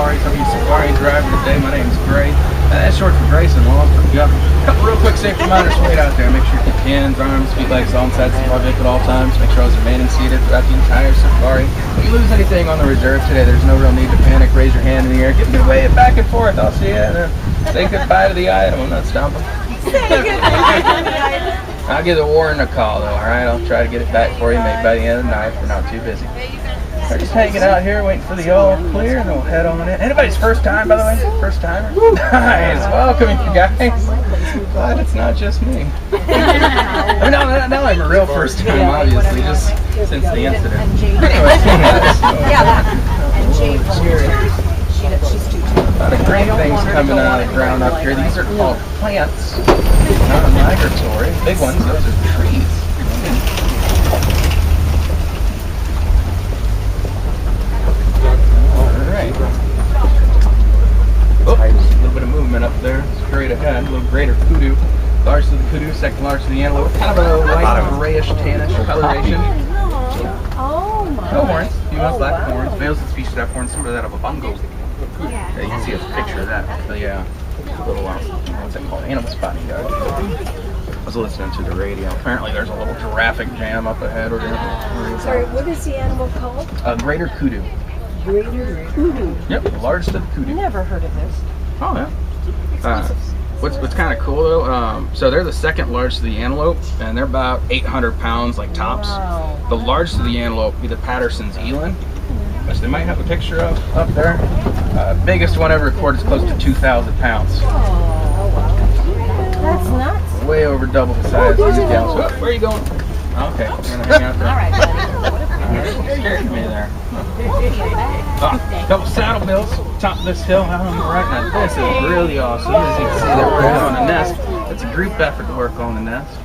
Safari. So I'm your Safari driver today. My name's Gray. That's short for Grayson, long for Gup. A couple real quick safety reminders for you out there. Make sure you keep hands, arms, feet, legs all inside the Safari vehicle at all times. Make sure I was remaining seated throughout the entire Safari. If you lose anything on the reserve today, there's no real need to panic. Raise your hand in the air. Give me a wave back and forth. I'll see you. And say goodbye to the item. I'm not stomping. Say goodbye to the item. I'll give the warden a call though, alright? I'll try to get it back for you maybe by the end of the night if we're not too busy. We're just hanging out here waiting for the all clear and then we'll head on in. Anybody's first time, by the way? First timer? Nice! Welcome you guys. Glad it's not just me. I mean, now I'm a real first time, obviously, just since the incident. Anyway, And Jade, she's too. a lot of great things coming out of the ground up here. These are called plants, not migratory. Big ones, those are trees. Alright. Oh, a little bit of movement up there. Straight ahead. A little greater kudu. Largest of the kudu, second largest of the antelope. Kind of a light grayish, tannish coloration. Oh my. No horns. Females lack horns. Males and species have horns similar to that of a bongo. Yeah, you can see a picture of that. The little, what's that called? Animal spotting dog. I was listening to the radio. Apparently there's a little giraffic jam up ahead. Sorry, what is the animal called? A greater kudu. Greater kudu. Yep, the largest of the kudu. Never heard of this. Oh, yeah. What's kind of cool though, so they're the second largest of the antelope, and they're about 800 pounds, like tops. Wow. The largest of the antelope would be the Patterson's eland, which they might have a picture of up there. Biggest one ever recorded is close to 2,000 pounds. Oh, wow. That's nuts. Way over double the size of these gals. Oh, where are you going? Okay, we're gonna hang out there. All right, buddy. Scared me there. Couple saddle bills top of this hill out on the right. Now this is really awesome. As you can see, they're right on the nest. It's a group effort to work on the nest.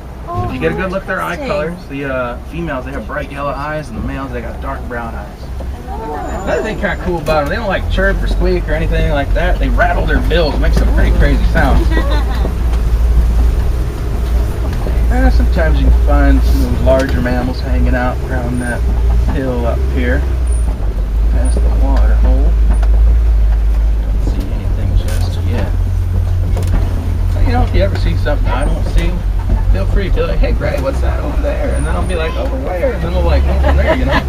If you get a good look at their eye colors, the females, they have bright yellow eyes, and the males, they got dark brown eyes. Another thing kind of cool about them, they don't like chirp or squeak or anything like that. They rattle their bills, make some pretty crazy sounds. Sometimes you can find some of those larger mammals hanging out around that hill up here, past the water hole. Don't see anything just yet. But, you know, if you ever see something I don't see, feel free to be like, hey Gray, what's that over there? And then I'll be like, over where? And then we'll like, over there, you know.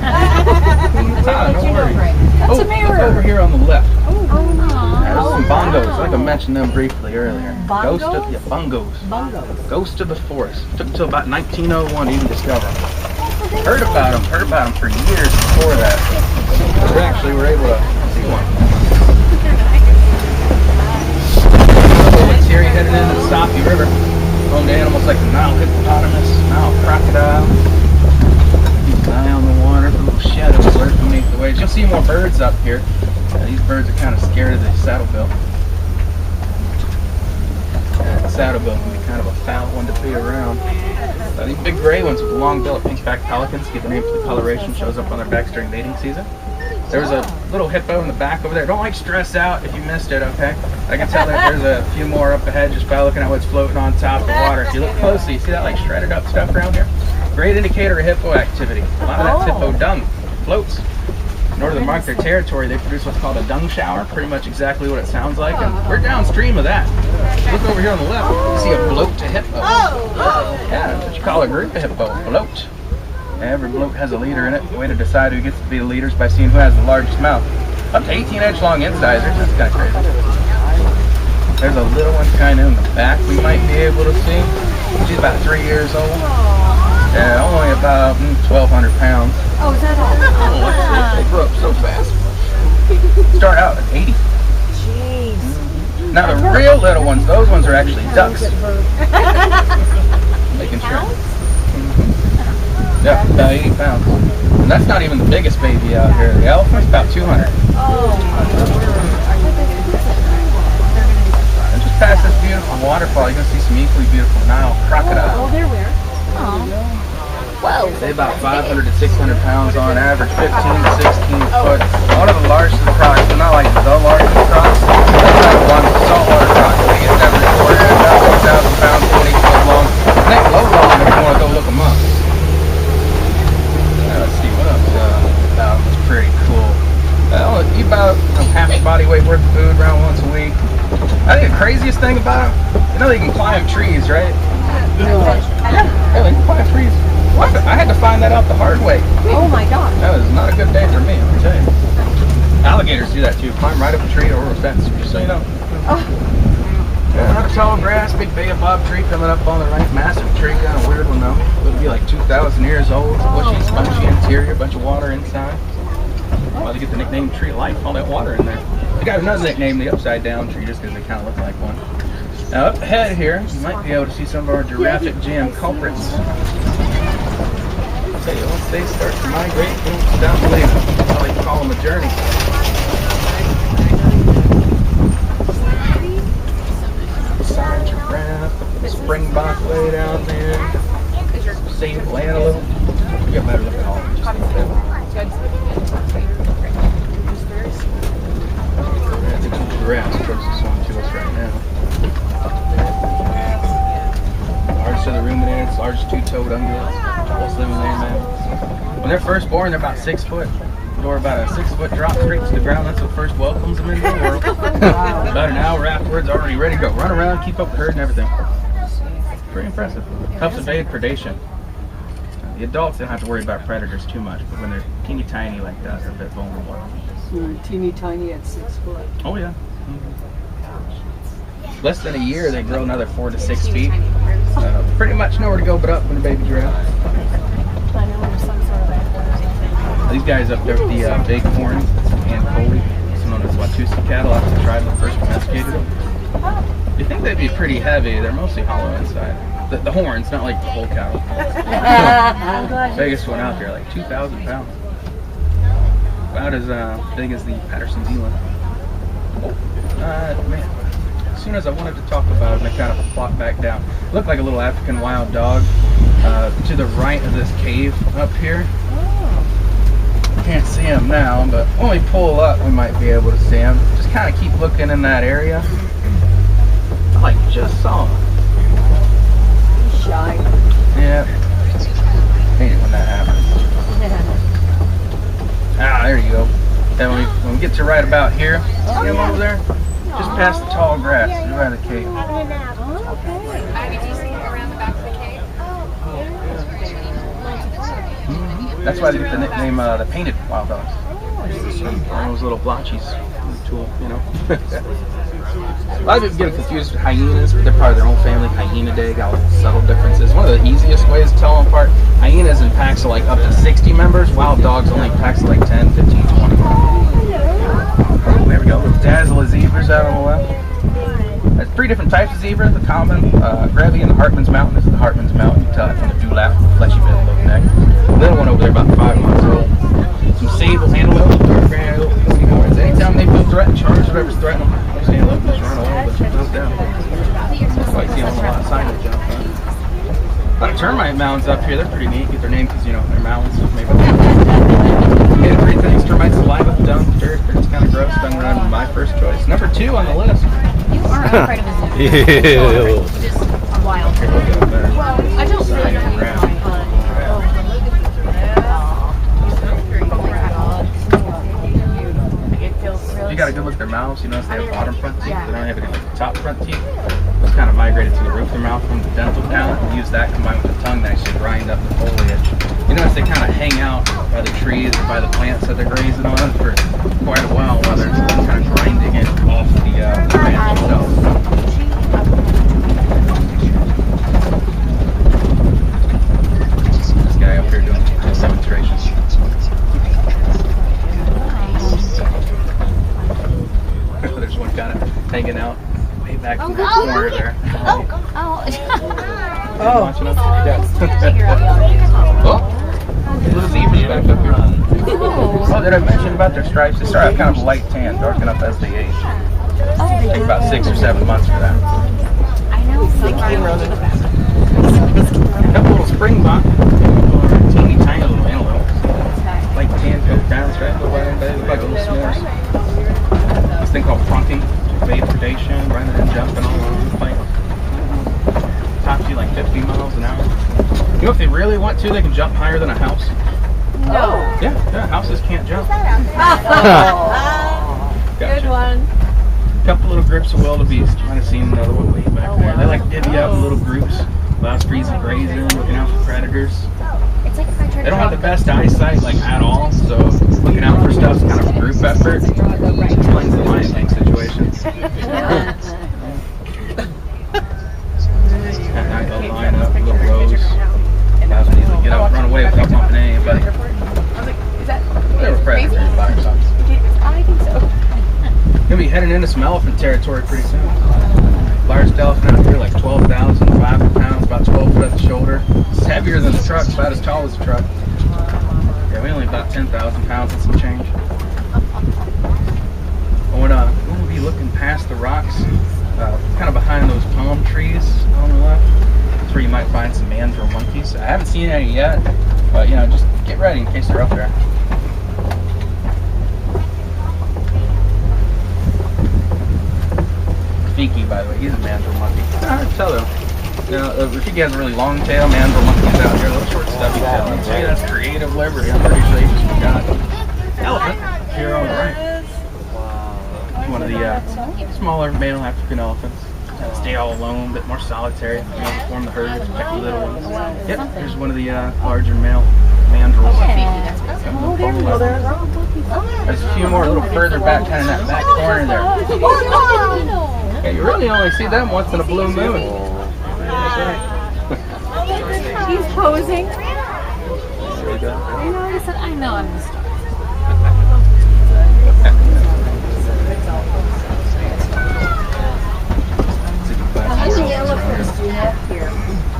No worries. That's a mirror. Look over here on the left. Oh, no. There's some bongos. Like I mentioned them briefly earlier. Bongos? Bongos. Bongos. Ghost of the forest. Took until about 1901 to even discover them. Heard about them for years before that. We actually were able to see one. It's here headed into the Sapi River. Home to animals like the Nile hippopotamus, Nile crocodile. Keep an eye on the water for little shadows lurk beneath the waves. You'll see more birds up here. These birds are kind of scared of the saddlebill. The saddlebill can be kind of a foul one to be around. These big gray ones with the long bill, pink-backed pelicans, get the name for the coloration, shows up on their backs during mating season. There was a little hippo in the back over there. Don't like stress out if you missed it, okay? I can tell that there's a few more up ahead just by looking at what's floating on top of the water. If you look closely, you see that like shredded up stuff around here? Great indicator of hippo activity. A lot of that's hippo dung. Floats. In order to mark their territory, they produce what's called a dung shower, pretty much exactly what it sounds like, and we're downstream of that. Look over here on the left, you see a bloat to hippo. Yeah, that's what you call a group of hippo, bloat. Every bloat has a leader in it. The way to decide who gets to be the leader is by seeing who has the largest mouth. Up to 18-inch long incisors, that's kind of crazy. There's a little one kind of in the back we might be able to see. She's about 3 years old. Yeah, only about 1,200 pounds. Oh, is that all? Oh, they grow up so fast. Start out at 80. Jeez. Now the real little ones, those ones are actually ducks. Making sure. Yeah, about 80 pounds. And that's not even the biggest baby out here. The elephant's about 200. And just past this beautiful waterfall, you're going to see some equally beautiful Nile crocodile. Oh, they're where? Oh. Whoa. They about 500 to 600 pounds on average, 15 to 16 foot. One of the largest of the crocs, but not like the largest of the crocs. That's not one saltwater croc. Biggest ever recorded, about 2,000 pounds, 20 foot long. And they low long if you want to go look them up. Let's see what else. That was pretty cool. Well, eat about half a body weight worth of food around once a week. I think the craziest thing about them, they can climb trees, right? Yeah, they can climb trees. What? I had to find that out the hard way. Oh my God. That was not a good day for me, let me tell you. Alligators do that too, climb right up a tree or a fence, just so you know. Yeah, another tall grass, big baobab tree coming up on the right, massive tree, kind of weird one though. It'll be like 2,000 years old, bushy, spongy interior, bunch of water inside. Well, they get the nickname Tree of Life, all that water in there. They got another nickname, the Upside Down Tree, just because they kind of look like one. Now up ahead here, you might be able to see some of our Jurassic Jam culprits. I'll tell you, once they start to migrate, they don't stop leaving. That's how they call them a journey. Side giraffe, springbok way down there. Sable antelope. You get a better look at all of them. Just a little bit. I think some giraffes closest one to us right now. Largest of the ruminants, largest two-toed ungulates, tallest living land mammal. When they're first born, they're about 6 foot. Or about a 6 foot drop straight to the ground. That's what first welcomes them into the world. About an hour afterwards, already ready to go. Run around, keep up herd and everything. Pretty impressive. Helps evade predation. The adults don't have to worry about predators too much, but when they're teeny tiny like that, they're a bit vulnerable. Teeny tiny at 6 foot. Oh yeah. Less than a year, they grow another 4 to 6 feet. Pretty much nowhere to go but up when a baby giraffe. These guys up there with the big horns and Coley, also known as Watusi cattle, after the tribe that first domesticated them. You think they'd be pretty heavy? They're mostly hollow inside. The horns, not like the whole cattle. Biggest one out there, like 2,000 pounds. About as big as the Patterson Zealand. Man. As soon as I wanted to talk about it, they kind of flopped back down. Looked like a little African wild dog. To the right of this cave up here. Can't see him now, but when we pull up, we might be able to see him. Just kind of keep looking in that area. I like just saw him. He's shy. Yeah. Hate it when that happens. Ah, there you go. Then when we get to right about here, see him over there? Just past the tall grass, right in the cave. That's why they get the nickname the painted wild dogs. One of those little blotchies tool, you know. A lot of people get confused with hyenas, but they're part of their own family. Hyenidae got subtle differences. One of the easiest ways to tell them apart, hyenas in packs of like up to 60 members, wild dogs only packs of like 10, 15, 20. There we go, little dazzle of zebras out on the left. There's 3 different types of zebra. The common, Grevy, and the Hartman's Mountain. This is the Hartman's Mountain. You can tell it from the dewlap, fleshy bit of the neck. The little one over there, about 5 months old. Some sable antelope, dark gray antelope. Anytime they feel threatened, charge whatever's threatening them. Just antelope, just run away, but you jump down. That's why you see them on a lot of signage out front. A lot of termite mounds up here. They're pretty neat. Get their name because, you know, they're mountains. Maybe. Yeah, 3 things: termites, saliva, dung, dirt. It's kind of gross. Dung around my first choice. Number 2 on the list. You are afraid of a zoo. Just a wild. Well, I don't really know. You got a good look at their mouths. You notice they have bottom front teeth. They don't have any top front teeth. Those kind of migrated to the roof of their mouth from the dental talent and use that combined with the tongue to actually grind up the foliage. You notice they kind of hang out by the trees or by the plants that they're grazing on for quite a while they're kind of grinding it off the branch themselves. This guy up here doing demonstrations. There's one kind of hanging out way back in the corner there. Watching us? Yeah. Oh, little zebras back up here. Oh, did I mention about their stripes? They start out kind of light tan, darken up as they age. It takes about 6 or 7 months for that. I know. A couple little springbok, teeny tiny little antelope. Like tan coat ground stripe, look like little s'mores. This thing called plunking, evade predation, running and jumping all over the place. Top speed like 50 miles an hour. You know, if they really want to, they can jump higher than a house. No. Yeah, houses can't jump. couple little groups of wildebeest. Might have seen another one way back there. They like to divvy up in little groups. Allows for easy grazing, looking out for predators. It's like if I tried They don't have the best eyesight, like, at all, so looking out for stuff's kind of a group effort. Explains the lion thing situation. At night they'll line up in little rows. Allows them to easily get up and run away without bumping anybody. They were predators by themselves. I think so. Gonna be heading into some elephant territory pretty soon. Largest elephant out here, like 12,500 pounds, about 12 foot at the shoulder. It's heavier than the truck, about as tall as the truck. Yeah, we only about 10,000 pounds and some change. We'll be looking past the rocks, kind of behind those palm trees on the left. That's where you might find some mandrill monkeys. I haven't seen any yet, but just get ready in case they're up there. Fiki, by the way, he's a mandrill monkey. It's hard to tell though. Rafiki has a really long tail. Mandrill monkeys out here, a little short stubby tail. I'd say that's creative liberty. I'm pretty sure he just forgot. Elephant here on the right. One of the smaller male African elephants. Stay all alone, a bit more solitary. Form the herd, protect the little ones. Yep, here's one of the larger male mandrills. There's a few more a little further back, kind of in that back corner there. Yeah, you really only see them once in a blue moon. That's right. He's posing. There we go. I know I'm the star. How many elephants do you have here?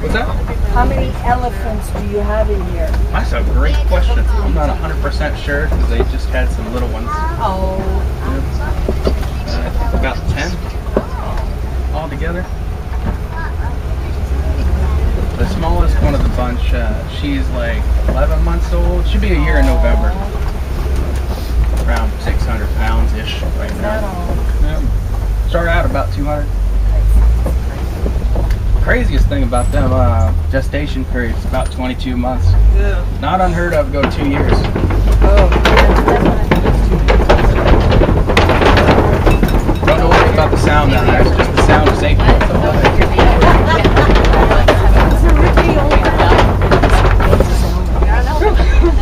What's that? How many elephants do you have in here? That's a great question. I'm not 100% sure because they just had some little ones. Oh. I think about 10 all together. The smallest one of the bunch, she's like 11 months old. She'll be a year in November. Around 600 pounds-ish right now. Yep. Start out about 200. Craziest thing about them, gestation period is about 22 months. Yeah. Not unheard of, go 2 years. Oh. Don't know what about the sound down there, it's just the sound of safety.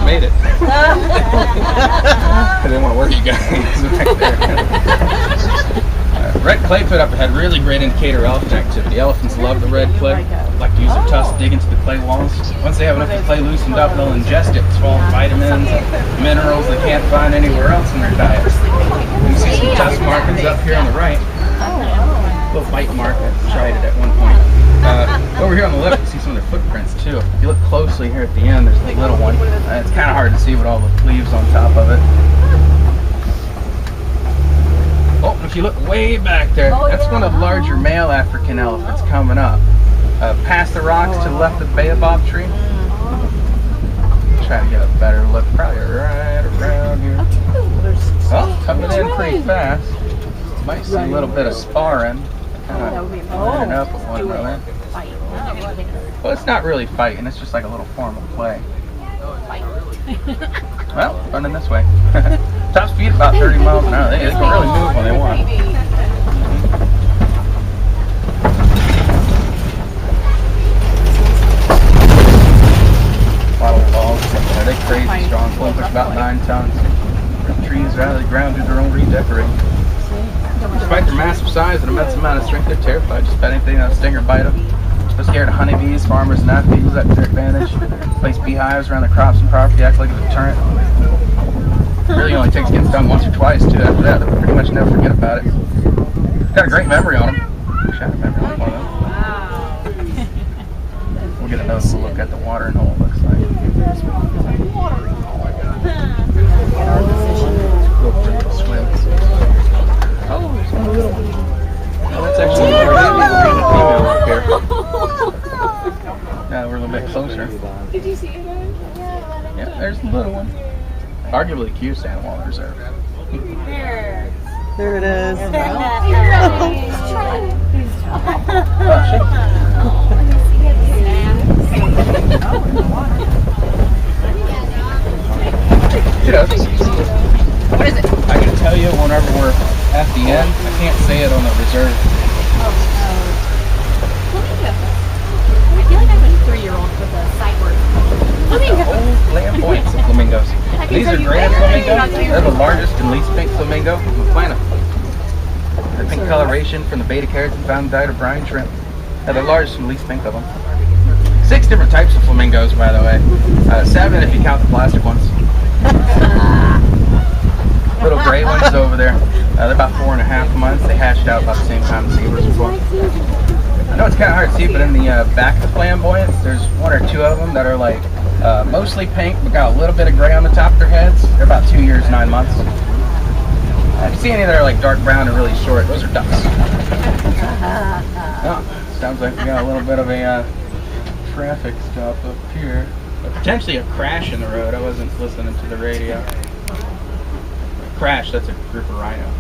Made it. I didn't want to work you guys back there. Red clay pit up ahead, really great indicator of elephant activity. Elephants love the red clay. Like to use their tusks to dig into the clay walls. Once they have enough of the clay loosened up, they'll ingest it, swallow vitamins and minerals they can't find anywhere else in their diet. You can see some tusk markings up here on the right. A little bite mark, I tried it at one point. Over here on the left, you see some of their footprints too. If you look closely here at the end, there's the little one. It's kind of hard to see with all the leaves on top of it. Oh, if you look way back there, that's one of the larger male African elephants coming up. Past the rocks to the left of the baobab tree. Try to get a better look, probably right around here. Oh, coming in pretty fast. Might see a little bit of sparring. Kind of lining up with one another. Well, it's not really fighting, it's just like a little form of play. Well, running this way. Top speed about 30 miles an hour. They can really move when they want. A lot of balls. They're crazy strong. Pull push about 9 tons. The trees are out of the ground, do their own redecorating. Despite their massive size and immense amount of strength, they're terrified. Just about anything that'll sting or bite them. They're scared of honeybees. Farmers and not use that to their advantage. Place beehives around their crops and property, act like a deterrent. It really only takes getting stung once or twice too. After that, they'll pretty much never forget about it. Got a great memory on them. Wish I had a memory on one of them. We'll get another look at the watering hole, it looks like. Little pretty swim. Oh, that's actually a female up here. Now we're a little bit closer. Did you see it? Yeah, there's the little one. Arguably the cutest animal on the reserve. There it is. She does. What is it? I can tell you whenever we're at the end. I can't say it on the reserve. Flamingo. I feel like I'm a 3-year-old with a sight word. Flamingo. Whole flamboyance of flamingos. These are gray flamingos. They're the largest and least pink flamingo on the planet. The pink coloration from the beta keratin found in the diet of brine shrimp. They're the largest and least pink of them. 6 different types of flamingos, by the way. 7 if you count the plastic ones. Little gray ones over there. They're about 4.5 months. They hatched out about the same time the zebras were born. I know it's kind of hard to see, but in the back of the flamboyants, there's 1 or 2 of them that are like mostly pink, but got a little bit of gray on the top of their heads. They're about 2 years, 9 months. If you see any that are like dark brown and really short, those are ducks. Oh, sounds like we got a little bit of a traffic stop up here. But potentially a crash in the road. I wasn't listening to the radio. Crash, that's a group of rhino.